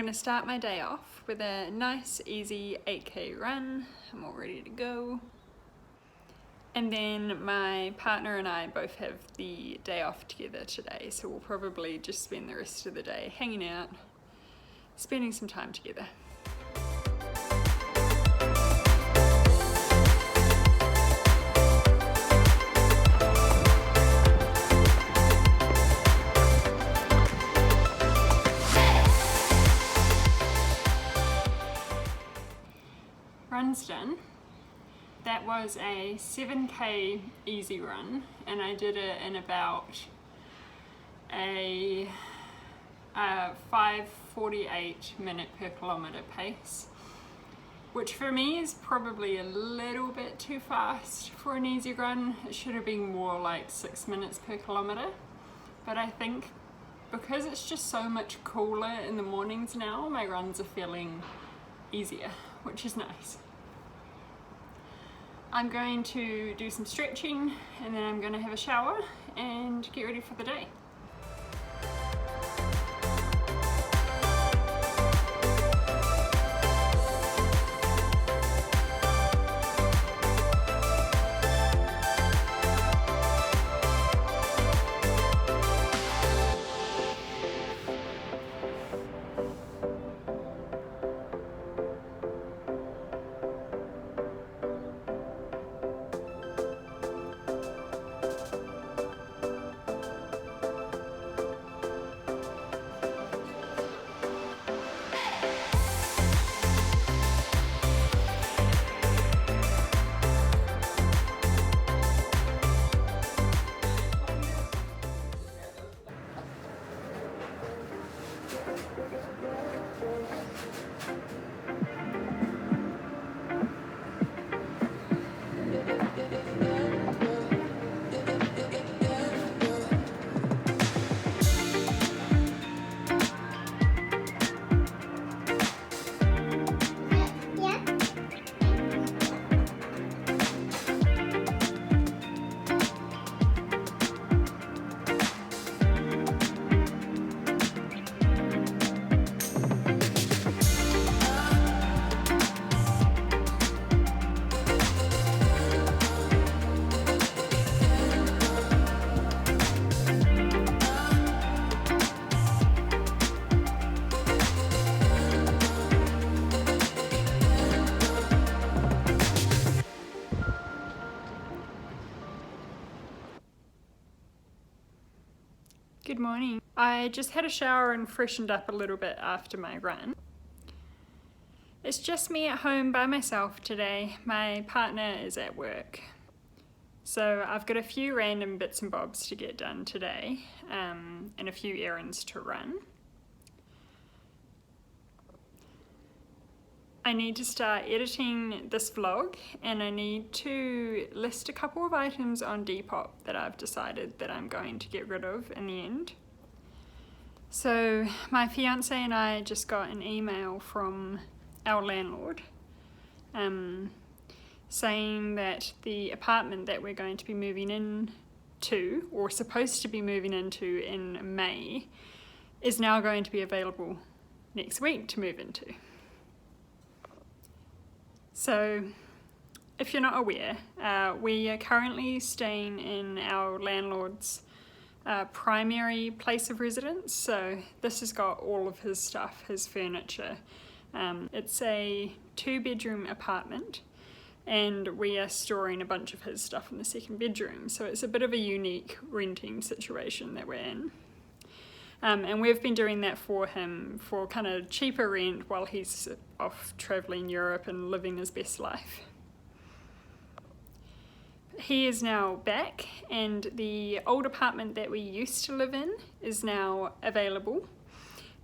going to start my day off with a nice easy 8k run. I'm all ready to go. And then my partner and I both have the day off together today, so we'll probably just spend the rest of the day hanging out, spending some time together. Run's done. That was a 7k easy run, and I did it in about a 5:48 minute per kilometre pace, which for me is probably a little bit too fast for an easy run. It should have been more like 6 minutes per kilometre, but I think because it's just so much cooler in the mornings now, my runs are feeling easier, which is nice. I'm going to do some stretching and then I'm going to have a shower and get ready for the day. Good morning. I just had a shower and freshened up a little bit after my run. It's just me at home by myself today. My partner is at work. So I've got a few random bits and bobs to get done today, and a few errands to run. I need to start editing this vlog, and I need to list a couple of items on Depop that I've decided that I'm going to get rid of in the end. So my fiance and I just got an email from our landlord saying that the apartment that we're going to be moving into, or supposed to be moving into in May, is now going to be available next week to move into. So, if you're not aware, we are currently staying in our landlord's primary place of residence. So this has got all of his stuff, his furniture. It's a 2-bedroom apartment, and we are storing a bunch of his stuff in the 2nd bedroom. So it's a bit of a unique renting situation that we're in. And we've been doing that for him for kind of cheaper rent while he's off travelling Europe and living his best life. He is now back, and the old apartment that we used to live in is now available.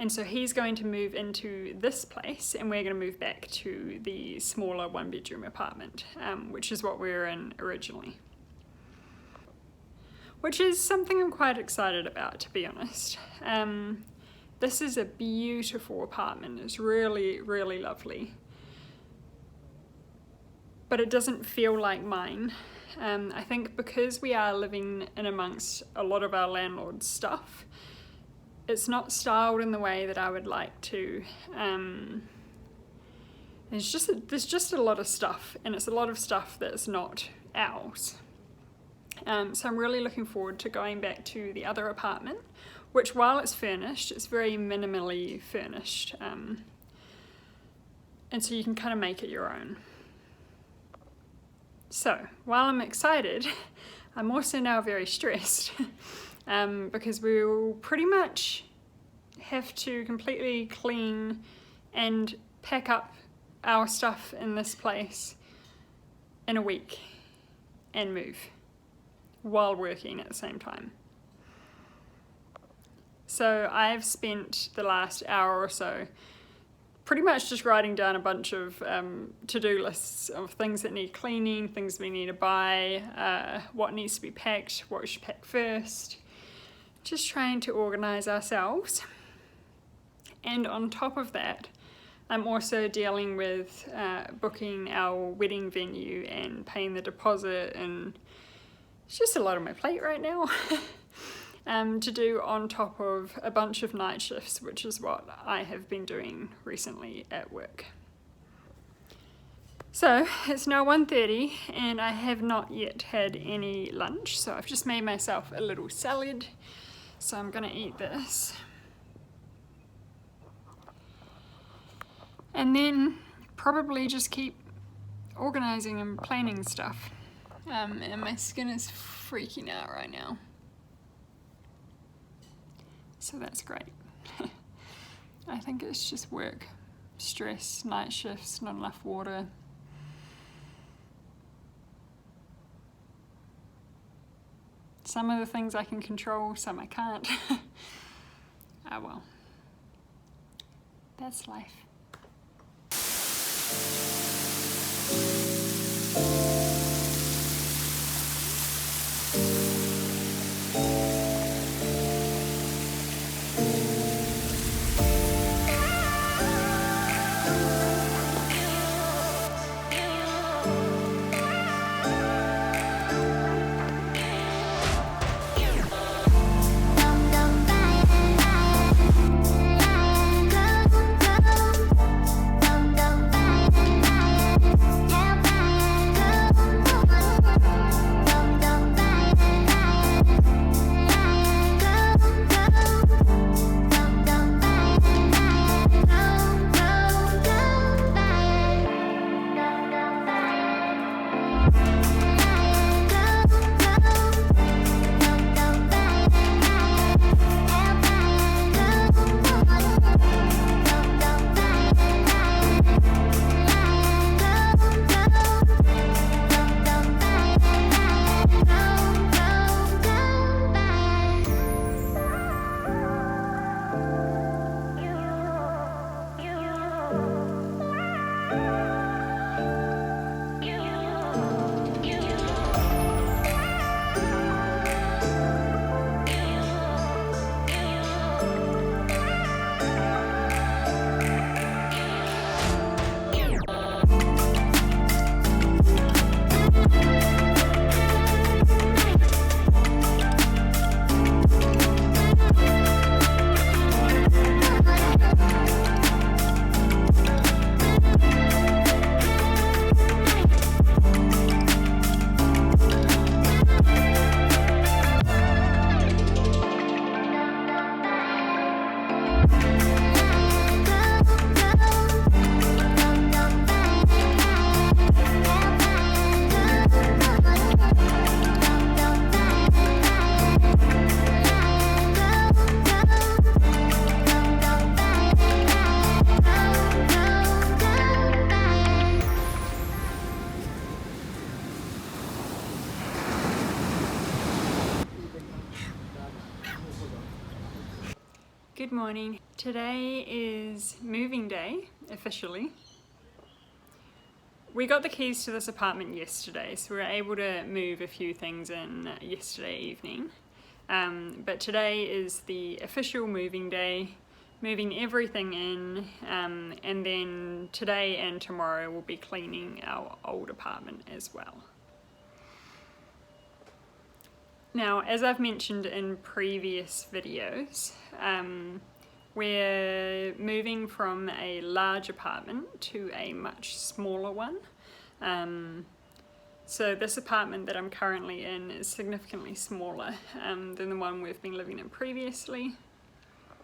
And so he's going to move into this place, and we're going to move back to the smaller 1-bedroom apartment, which is what we were in originally. Which is something I'm quite excited about, to be honest. This is a beautiful apartment. It's really, really lovely. But it doesn't feel like mine. I think because we are living in amongst a lot of our landlord's stuff, it's not styled in the way that I would like to. There's just a lot of stuff, and it's a lot of stuff that's not ours. So I'm really looking forward to going back to the other apartment, which, while it's furnished, it's very minimally furnished, and so you can kind of make it your own. So while I'm excited, I'm also now very stressed because we will pretty much have to completely clean and pack up our stuff in this place in a week and move while working at the same time. So I've spent the last hour or so pretty much just writing down a bunch of to-do lists of things that need cleaning, things we need to buy, what needs to be packed, what we should pack first. Just trying to organize ourselves. And on top of that, I'm also dealing with booking our wedding venue and paying the deposit, and it's just a lot on my plate right now. To do on top of a bunch of night shifts, which is what I have been doing recently at work. So it's now 1:30 and I have not yet had any lunch, so I've just made myself a little salad, so I'm gonna eat this. And then probably just keep organizing and planning stuff. And my skin is freaking out right now. So that's great. I think it's just work, stress, night shifts, not enough water. Some of the things I can control, some I can't. Ah well, that's life. Good morning. Today is moving day, officially. We got the keys to this apartment yesterday, so we were able to move a few things in yesterday evening. But today is the official moving day, moving everything in, and then today and tomorrow we'll be cleaning our old apartment as well. Now, as I've mentioned in previous videos, we're moving from a large apartment to a much smaller one. So this apartment that I'm currently in is significantly smaller than the one we've been living in previously.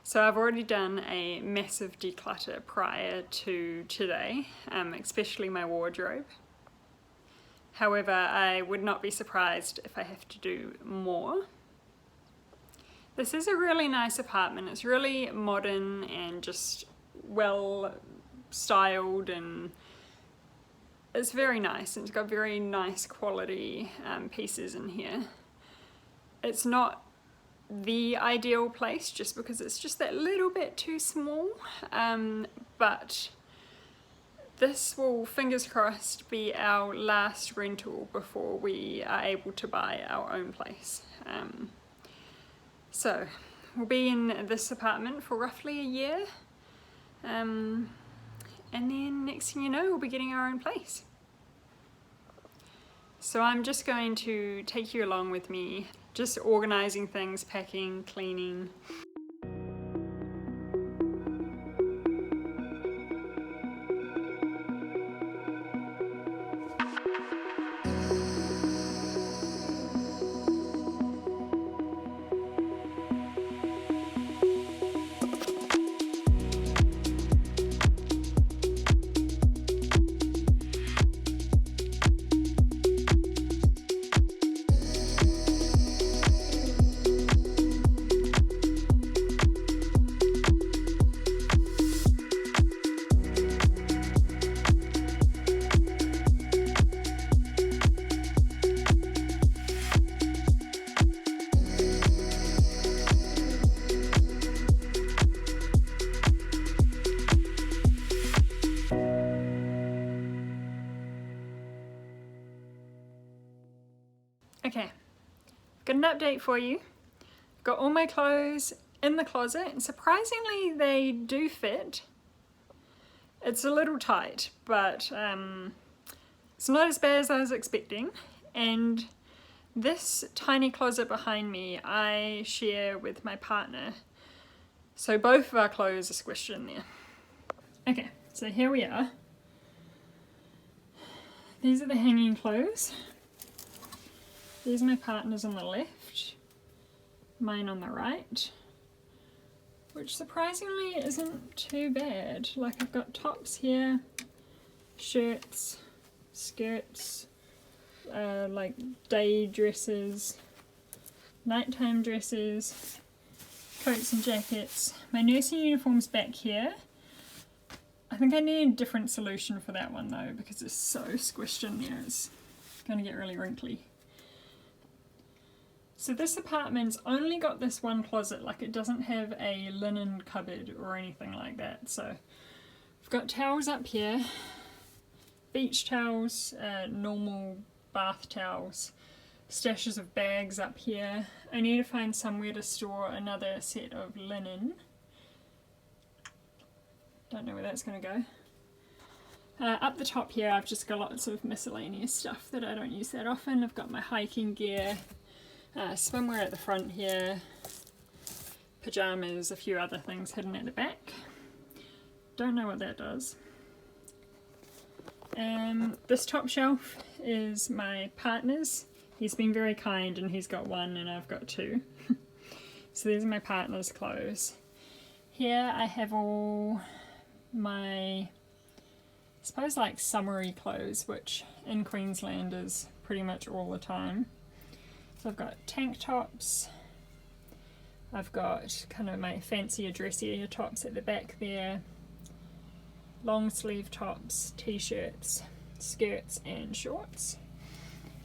So I've already done a massive declutter prior to today, especially my wardrobe. However, I would not be surprised if I have to do more. This is a really nice apartment. It's really modern and just well styled, and it's very nice, and it's got very nice quality pieces in here. It's not the ideal place just because it's just that little bit too small, but this will, fingers crossed, be our last rental before we are able to buy our own place. So we'll be in this apartment for roughly a year, and then next thing you know, we'll be getting our own place. So I'm just going to take you along with me, just organising things, packing, cleaning. Okay, got an update for you. Got all my clothes in the closet, and surprisingly they do fit. It's a little tight, but it's not as bad as I was expecting. And this tiny closet behind me I share with my partner, so both of our clothes are squished in there. Okay, so here we are. These are the hanging clothes. There's my partner's on the left, mine on the right, which surprisingly isn't too bad. Like, I've got tops here, shirts, skirts, like day dresses, nighttime dresses, coats and jackets. My nursing uniform's back here. I think I need a different solution for that one though, because it's so squished in there, it's going to get really wrinkly. So this apartment's only got this one closet, like it doesn't have a linen cupboard or anything like that. So I've got towels up here, beach towels, normal bath towels, stashes of bags up here. I need to find somewhere to store another set of linen. Don't know where that's going to go. Up the top here I've just got lots of miscellaneous stuff that I don't use that often. I've got my hiking gear, swimwear at the front here, pyjamas, a few other things hidden at the back. Don't know what that does. This top shelf is my partner's. He's been very kind and he's got one and I've got two. So there's my partner's clothes. Here I have all my, I suppose, like summery clothes, which in Queensland is pretty much all the time. So I've got tank tops, I've got kind of my fancier dressier tops at the back there, long sleeve tops, t-shirts, skirts and shorts.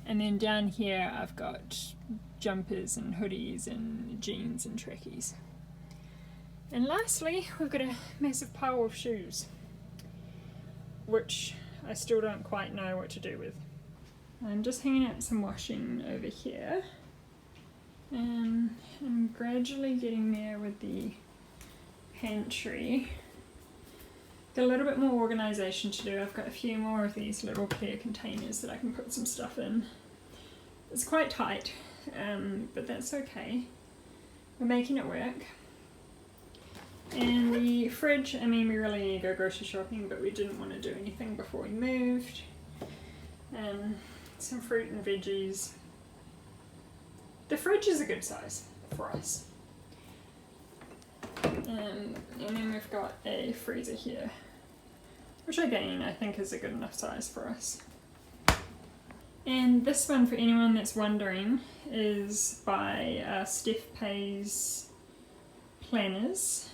And then down here I've got jumpers and hoodies and jeans and trackies. And lastly, we've got a massive pile of shoes, which I still don't quite know what to do with. I'm just hanging out some washing over here, and I'm gradually getting there with the pantry. Got a little bit more organisation to do. I've got a few more of these little clear containers that I can put some stuff in. It's quite tight, but that's okay. We're making it work. And the fridge, I mean, we really need to go grocery shopping, but we didn't want to do anything before we moved. Some fruit and veggies. The fridge is a good size for us. And then we've got a freezer here, which again I think is a good enough size for us. And this one, for anyone that's wondering, is by Steph Pays Planners.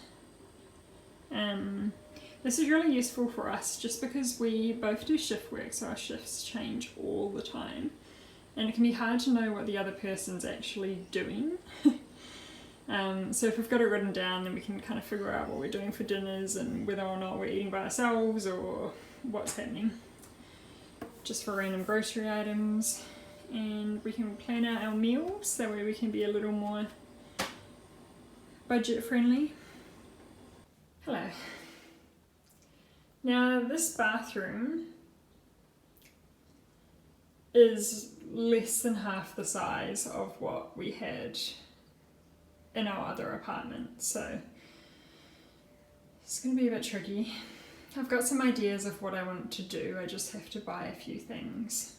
This is really useful for us just because we both do shift work, so our shifts change all the time. And it can be hard to know what the other person's actually doing. So if we've got it written down, then we can kind of figure out what we're doing for dinners and whether or not we're eating by ourselves or what's happening. Just for random grocery items. And we can plan out our meals, that way we can be a little more budget friendly. Hello. Now this bathroom is less than half the size of what we had in our other apartment, so it's going to be a bit tricky. I've got some ideas of what I want to do, I just have to buy a few things.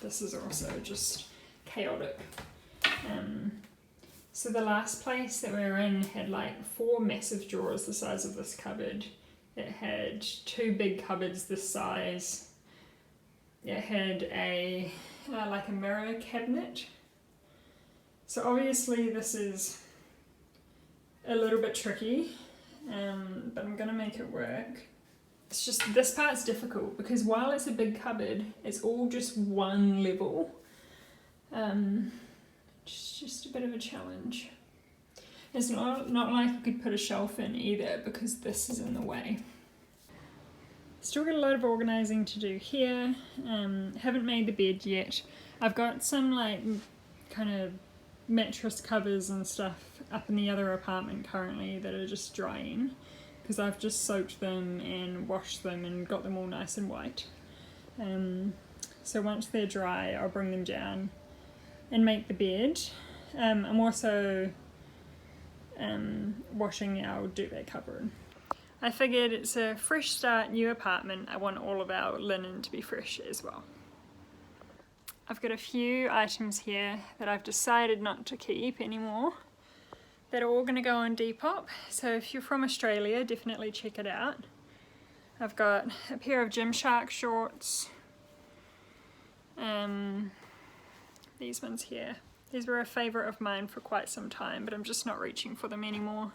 This is also just chaotic. So the last place that we were in had like 4 massive drawers the size of this cupboard. It had 2 big cupboards this size. It had a like a mirror cabinet. So obviously this is a little bit tricky, but I'm gonna make it work. It's just, this part's difficult because while it's a big cupboard, it's all just one level. It's just a bit of a challenge. It's not like I could put a shelf in either because this is in the way. Still got a lot of organising to do here. Haven't made the bed yet. I've got some like kind of mattress covers and stuff up in the other apartment currently that are just drying because I've just soaked them and washed them and got them all nice and white. So once they're dry, I'll bring them down and make the bed. I'm also washing our duvet cover. I figured it's a fresh start, new apartment. I want all of our linen to be fresh as well. I've got a few items here that I've decided not to keep anymore that are all going to go on Depop. So if you're from Australia, definitely check it out. I've got a pair of Gymshark shorts. These ones here. These were a favourite of mine for quite some time, but I'm just not reaching for them anymore.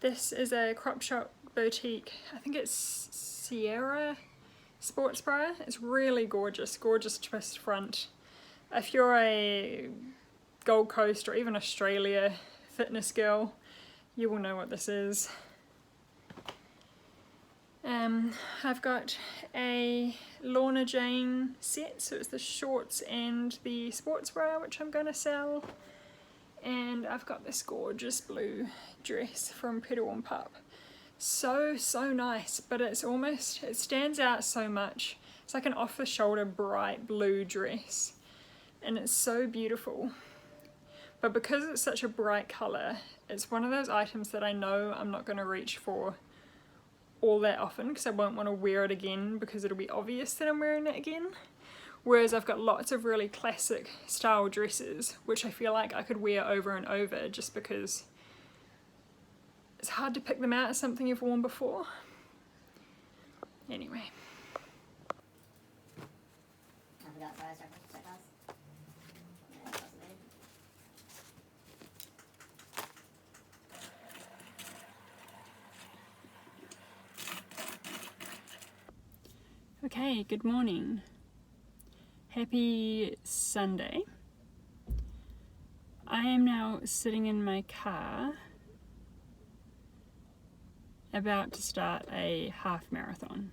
This is a Crop Shop boutique, I think it's Sierra sports bra. It's really gorgeous, gorgeous twist front. If you're a Gold Coast or even Australia fitness girl, you will know what this is. I've got a Lorna Jane set, so it's the shorts and the sports bra, which I'm going to sell. And I've got this gorgeous blue dress from Petal and Pup. So nice, but it stands out so much. It's like an off-the-shoulder bright blue dress, and it's so beautiful. But because it's such a bright colour, it's one of those items that I know I'm not going to reach for all that often because I won't want to wear it again because it'll be obvious that I'm wearing it again. Whereas I've got lots of really classic style dresses which I feel like I could wear over and over just because it's hard to pick them out as something you've worn before. Anyway. Okay, good morning. Happy Sunday. I am now sitting in my car about to start a half marathon.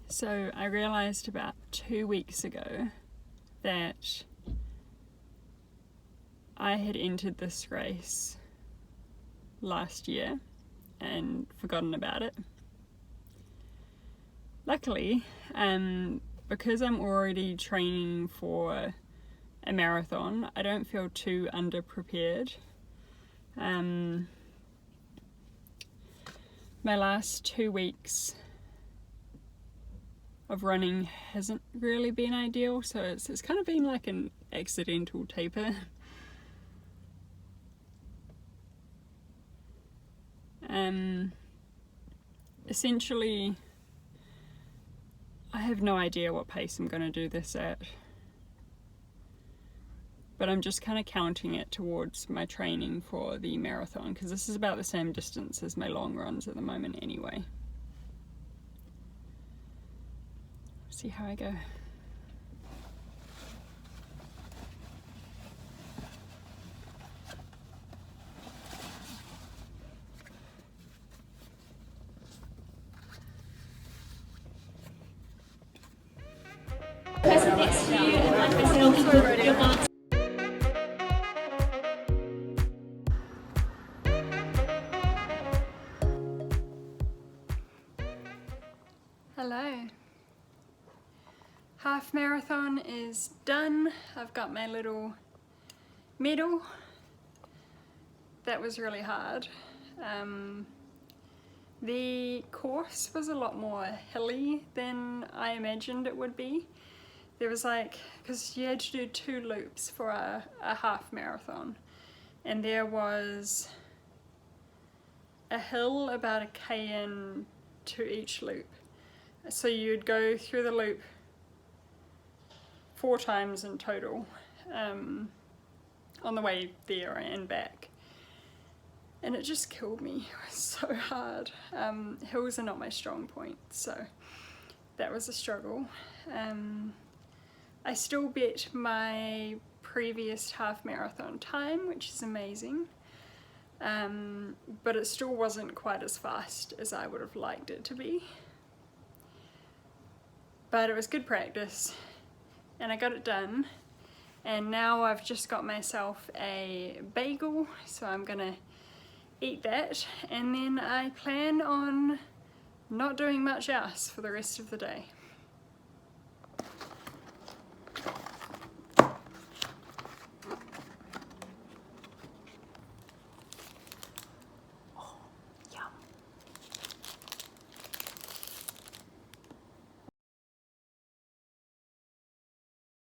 So I realized about 2 weeks ago that I had entered this race last year and forgotten about it. Luckily, because I'm already training for a marathon, I don't feel too underprepared. My last 2 weeks of running hasn't really been ideal, so it's kind of been like an accidental taper. Essentially, I have no idea what pace I'm going to do this at, but I'm just kind of counting it towards my training for the marathon, because this is about the same distance as my long runs at the moment anyway. See how I go. Person next to you and like myself with your mask. Hello. Half marathon is done. I've got my little medal. That was really hard. The course was a lot more hilly than I imagined it would be. There was because you had to do 2 loops for a half marathon, and there was a hill about a km to each loop. So you'd go through the loop 4 times in total, on the way there and back. And it just killed me. It was so hard. Hills are not my strong point, so that was a struggle. I still bet my previous half marathon time, which is amazing, but it still wasn't quite as fast as I would have liked it to be. But it was good practice, and I got it done. And now I've just got myself a bagel, so I'm gonna eat that, and then I plan on not doing much else for the rest of the day.